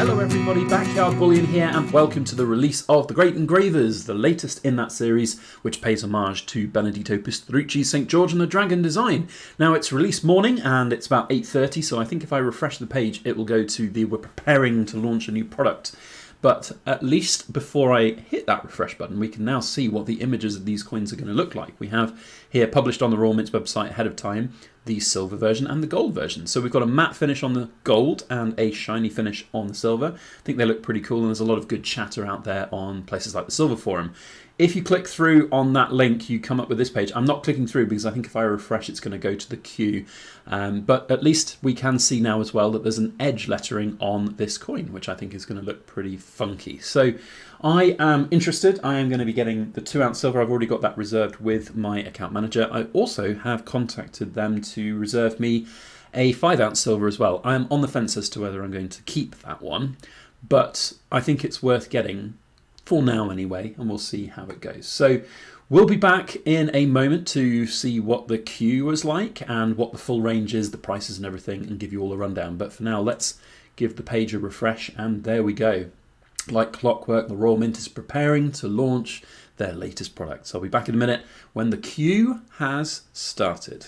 Hello everybody, Backyard Bullion here, and welcome to the release of The Great Engravers, the latest in that series, which pays homage to Benedetto Pistrucci's St. George and the Dragon design. Now, it's release morning, and it's about 8:30, so I think if I refresh the page, it will go to the we're preparing to launch a new product. But at least before I hit that refresh button, we can now see what the images of these coins are going to look like. We have here, published on the Royal Mint's website ahead of time, the silver version and the gold version. So we've got a matte finish on the gold and a shiny finish on the silver. I think they look pretty cool, and there's a lot of good chatter out there on places like the Silver Forum. If you click through on that link, you come up with this page. I'm not clicking through because I think if I refresh, it's going to go to the queue. But at least we can see now as well that there's an edge lettering on this coin, which I think is going to look pretty funky. So I am interested. I am going to be getting the 2 ounce silver. I've already got that reserved with my account manager. I also have contacted them to reserve me a 5 ounce silver as well. I am on the fence as to whether I'm going to keep that one, but I think it's worth getting for now anyway, and we'll see how it goes. So we'll be back in a moment to see what the queue was like and what the full range is, the prices and everything, and give you all a rundown. But for now, let's give the page a refresh, and there we go. Like clockwork, the Royal Mint is preparing to launch their latest products. I'll be back in a minute when the queue has started.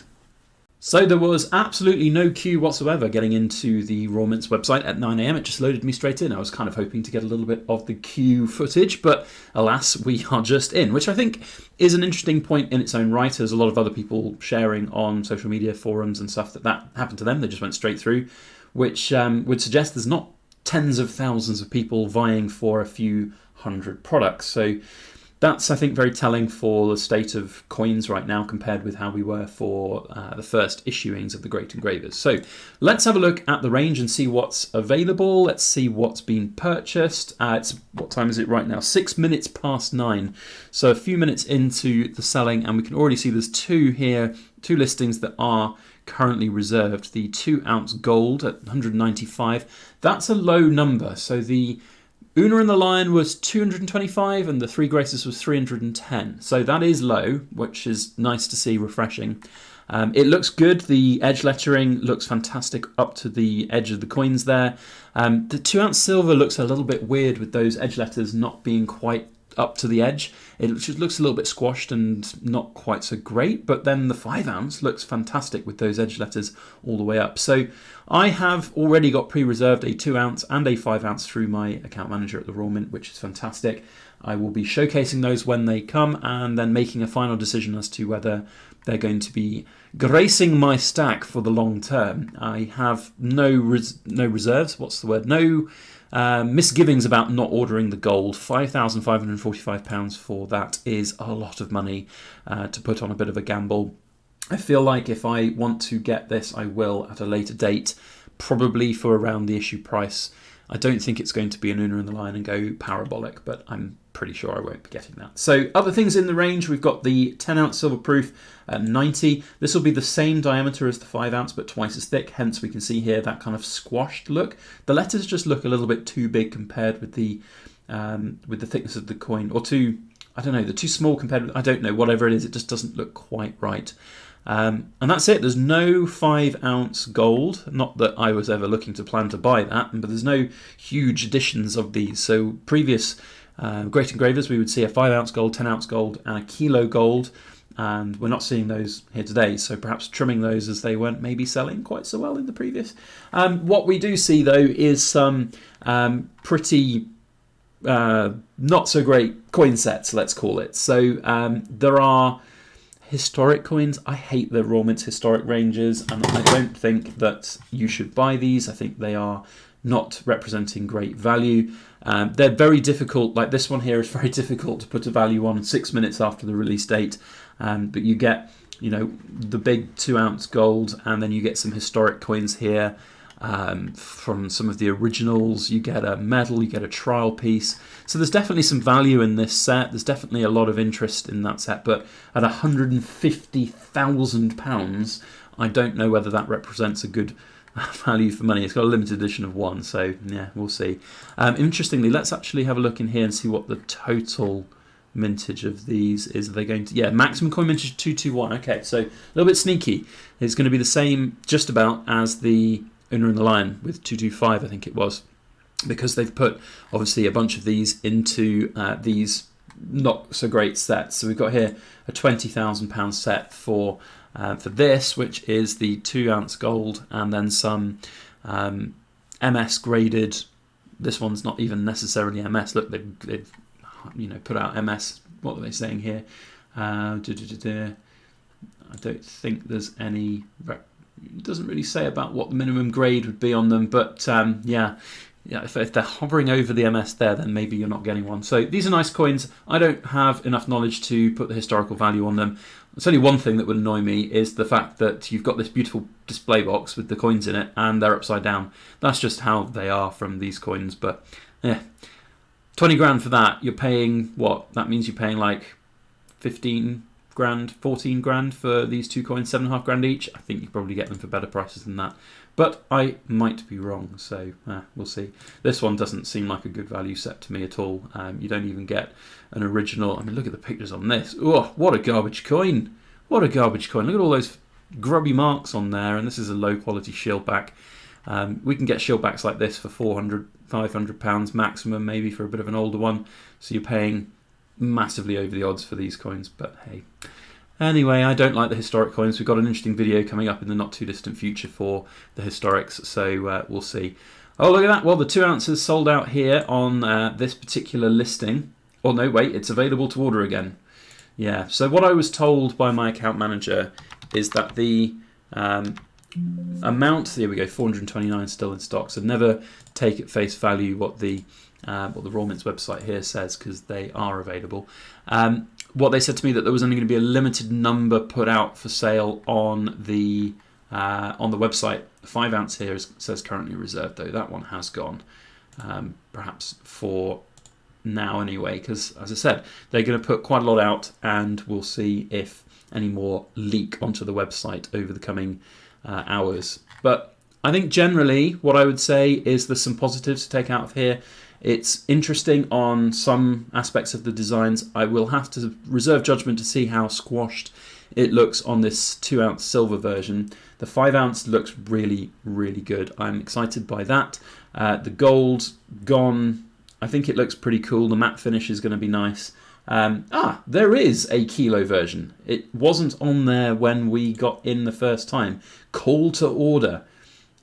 So there was absolutely no queue whatsoever getting into the Royal Mint's website at 9 AM. It just loaded me straight in. I was kind of hoping to get a little bit of the queue footage, but alas, we are just in, which I think is an interesting point in its own right. There's a lot of other people sharing on social media forums and stuff that happened to them. They just went straight through, which would suggest there's not tens of thousands of people vying for a few hundred products. So that's, I think, very telling for the state of coins right now compared with how we were for the first issuings of the Great Engravers. So let's have a look at the range and see what's available. Let's see what's been purchased. What time is it right now? 6 minutes past 9. So a few minutes into the selling, and we can already see there's two listings that are currently reserved. The 2 ounce gold at 195. That's a low number. So the Una and the Lion was 225 and the Three Graces was 310. So that is low, which is nice to see, refreshing. It looks good. The edge lettering looks fantastic up to the edge of the coins there. The 2 ounce silver looks a little bit weird with those edge letters not being quite up to the edge. It just looks a little bit squashed and not quite so great, but then the 5 ounce looks fantastic with those edge letters all the way up. So I have already got pre-reserved a 2 ounce and a 5 ounce through my account manager at the Royal Mint, which is fantastic. I will be showcasing those when they come and then making a final decision as to whether they're going to be gracing my stack for the long term. I have no reserves. What's the word? No misgivings about not ordering the gold. £5,545 for that is a lot of money to put on a bit of a gamble. I feel like if I want to get this, I will at a later date, probably for around the issue price. I don't think it's going to be an Una and the Lion and go parabolic, but I'm pretty sure I won't be getting that. So other things in the range, we've got the 10 ounce silver proof at 90. This will be the same diameter as the 5 ounce, but twice as thick. Hence we can see here that kind of squashed look. The letters just look a little bit too big compared with the thickness of the coin, or too, I don't know, they're too small compared with, I don't know, whatever it is, it just doesn't look quite right. And that's it. There's no 5 ounce gold. Not that I was ever looking to plan to buy that, but there's no huge additions of these. So previous Great Engravers, we would see a 5 ounce gold, 10 ounce gold, and a kilo gold. And we're not seeing those here today. So perhaps trimming those as they weren't maybe selling quite so well in the previous. What we do see though is some pretty not so great coin sets, let's call it. So there are historic coins. I hate the Royal Mint's historic ranges, and I don't think that you should buy these. I think they are not representing great value. They're very difficult, like this one here is very difficult to put a value on 6 minutes after the release date, but you get, you know, the big 2 ounce gold, and then you get some historic coins here from some of the originals. You get a medal, you get a trial piece. So there's definitely some value in this set. There's definitely a lot of interest in that set, but at £150,000, I don't know whether that represents a good value for money. It's got a limited edition of 1, so yeah, we'll see. Interestingly, let's actually have a look in here and see what the total mintage of these is. Are they going to, yeah, maximum coin mintage 221. Okay, so a little bit sneaky. It's going to be the same just about as the Una and the Lion with 225, I think it was. because they've put obviously a bunch of these into these not so great sets. So we've got here a £20,000 set for this, which is the 2-ounce gold, and then some MS graded. This one's not even necessarily MS. Look, they've put out MS. What are they saying here? I don't think there's any. It doesn't really say about what the minimum grade would be on them, but if they're hovering over the MS there, then maybe you're not getting one. So these are nice coins. I don't have enough knowledge to put the historical value on them. There's only one thing that would annoy me is the fact that you've got this beautiful display box with the coins in it and they're upside down. That's just how they are from these coins. But yeah, 20 grand for that. You're paying what? That means you're paying like 15 grand, 14 grand for these 2 coins, 7.5 grand each. I think you probably get them for better prices than that. But I might be wrong, so we'll see. This one doesn't seem like a good value set to me at all. You don't even get an original. I mean, look at the pictures on this. Oh, what a garbage coin. What a garbage coin. Look at all those grubby marks on there, and this is a low quality shield back. We can get shield backs like this for £400, £500 maximum, maybe for a bit of an older one. So you're paying massively over the odds for these coins, but hey. Anyway, I don't like the historic coins. We've got an interesting video coming up in the not too distant future for the historics, so we'll see. Oh, look at that. Well, the 2 ounces sold out here on this particular listing. Oh, no, wait, it's available to order again. Yeah, so what I was told by my account manager is that the amount, here we go, 429 still in stock, so never take at face value what the Raw Mints website here says, because they are available. What they said to me that there was only going to be a limited number put out for sale on the website. The 5 ounce here says currently reserved, though that one has gone. Perhaps for now anyway, because as I said, they're going to put quite a lot out, and we'll see if any more leak onto the website over the coming hours. But I think generally what I would say is there's some positives to take out of here. It's interesting on some aspects of the designs. I will have to reserve judgment to see how squashed it looks on this 2 ounce silver version. The 5 ounce looks really, really good. I'm excited by that. The gold's gone. I think it looks pretty cool. The matte finish is going to be nice. There is a kilo version. It wasn't on there when we got in the first time. Call to order.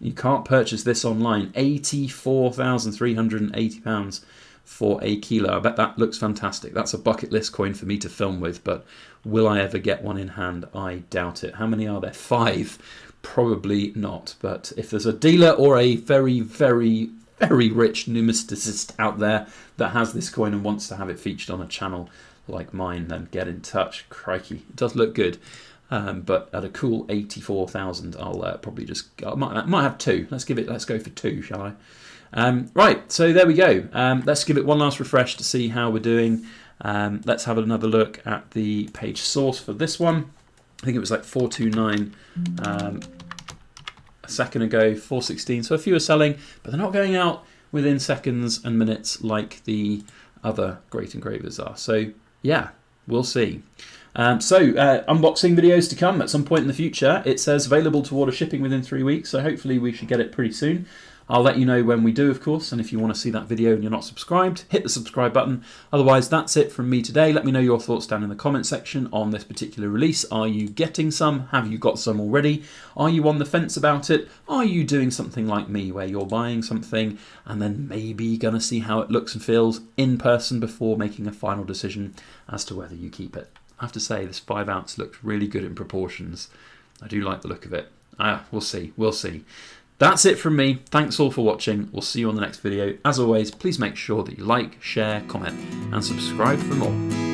You can't purchase this online. £84,380 for a kilo. I bet that looks fantastic. That's a bucket list coin for me to film with, but will I ever get one in hand? I doubt it. How many are there? 5? Probably not. But if there's a dealer or a very, very, very rich numismatist out there that has this coin and wants to have it featured on a channel like mine, then get in touch. Crikey, it does look good. But at a cool 84,000, I'll probably just I might have 2. Let's go for 2, shall I? Right, so there we go. Let's give it one last refresh to see how we're doing. Let's have another look at the page source for this one. I think it was like 429 a second ago, 416. So a few are selling, but they're not going out within seconds and minutes like the other great engravers are. So yeah, we'll see. Unboxing videos to come at some point in the future. It says available to order, shipping within 3 weeks, so hopefully we should get it pretty soon. I'll let you know when we do, of course, and if you want to see that video and you're not subscribed, hit the subscribe button. Otherwise, that's it from me today. Let me know your thoughts down in the comment section on this particular release. Are you getting some? Have you got some already? Are you on the fence about it? Are you doing something like me where you're buying something and then maybe going to see how it looks and feels in person before making a final decision as to whether you keep it? I have to say, this 5 ounce looks really good in proportions. I do like the look of it. We'll see. We'll see. That's it from me. Thanks all for watching. We'll see you on the next video. As always, please make sure that you like, share, comment, and subscribe for more.